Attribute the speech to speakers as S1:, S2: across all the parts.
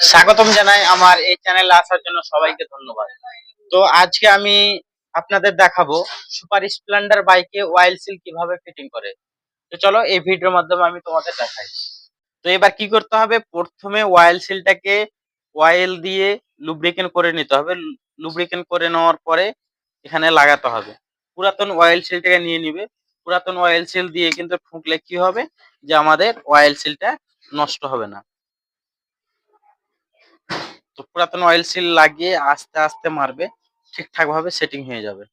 S1: স্বাগতম জানাই আমার এই চ্যানেলে আসার জন্য সবাইকে ধন্যবাদ। তো আজকে আমি আপনাদের দেখাবো সুপার স্প্লেন্ডার বাইকে অয়েল সিল কিভাবে ফিটিং করে। তো চলো এই ভিডিওর মাধ্যমে আমি তোমাদের দেখাই। তো এবার কি করতে হবে, প্রথমে অয়েল সিলটাকে অয়েল দিয়ে লুব্রিকেন্ট করে নিতে হবে। লুব্রিকেন্ট করে নেওয়ার পরে এখানে লাগাতে হবে। পুরাতন অয়েল সিলটাকে নিয়ে নিবে। পুরাতন অয়েল সিল দিয়ে কিন্তু ঠুকলে কি হবে, যে আমাদের অয়েল সিলটা নষ্ট হবে না। তো পুরাতন অয়েল সিল লাগিয়ে আস্তে আস্তে মারবে, ঠিকঠাক ভাবে সেটিং হয়ে যাবে।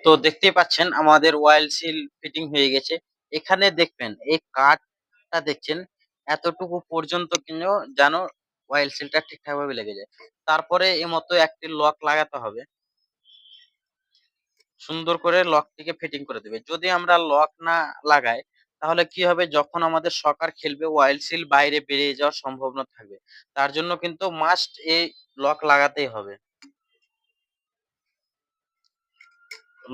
S1: তো দেখতেই পাচ্ছেন আমাদের অয়েল সিল ফিটিং হয়ে গেছে। এখানে দেখবেন এই কাঠটা দেখছেন, এতটুকু পর্যন্ত কিন্তু যেন অয়েল সিলটা ঠিকঠাক ভাবে লেগে যায়। তারপরে এর মতো একটি লক লাগাতে হবে, সুন্দর করে লকটিকে ফিটিং করে দেবে। যদি আমরা লক না লাগাই তাহলে কি হবে, যখন আমাদের শকার খেলবে অয়েল সিল বাইরে বেরিয়ে যাওয়ার সম্ভাবনা থাকবে। তার জন্য কিন্তু মাস্ট এই লক লাগাতেই হবে।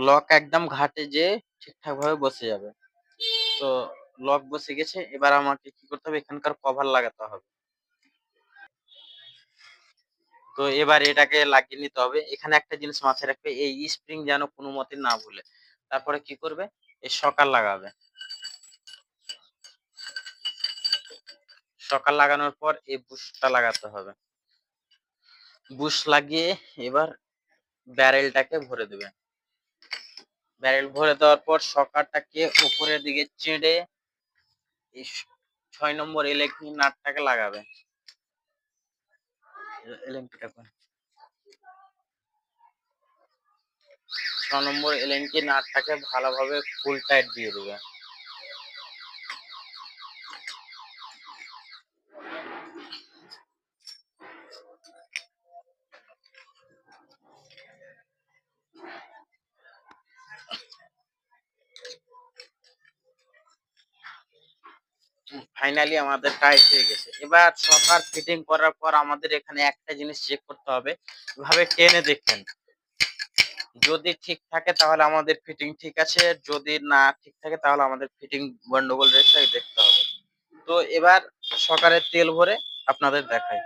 S1: লক একদম ঘাটে যেয়ে ঠিকঠাক ভাবে বসে যাবে। তো লক বসে গেছে, এবার আমাকে কি করতে হবে, এখানকার কভার লাগাতে হবে। তো এবার এটাকে লাগিয়ে নিতে হবে। এখানে একটা জিনিস মাথায় রাখবে, এই স্প্রিং যেন কোনো মতে না ভুলে। তারপরে কি করবে, এই সকার লাগাবে। সকার লাগানোর পর এই বুশটা লাগাতে হবে। বুশ লাগিয়ে এবার ব্যারেলটাকে ভরে দেবে। ব্যারেল ভরে দেওয়ার পর সকারটাকে উপরের দিকে চেড়ে এই 6 নম্বর ইলেকট্রিক নাটটাকে লাগাবে। এলএমপিটা 6 নম্বর এলএনটি নাটটাকে ভালোভাবে ফুল টাইট দিয়ে দেবে। ফাইনালি আমাদের টাইট হয়ে গেছে। এবার সকার ফিটিং করার পর আমাদের এখানে একটা জিনিস চেক করতে হবে, এভাবে টেনে দেখবেন। যদি ঠিক থাকে তাহলে আমাদের ফিটিং ঠিক আছে, যদি না ঠিক থাকে তাহলে আমাদের ফিটিং গন্ডগোল রয়েছে, দেখতে হবে। তো এবার সকারে তেল ভরে আপনাদের দেখাই।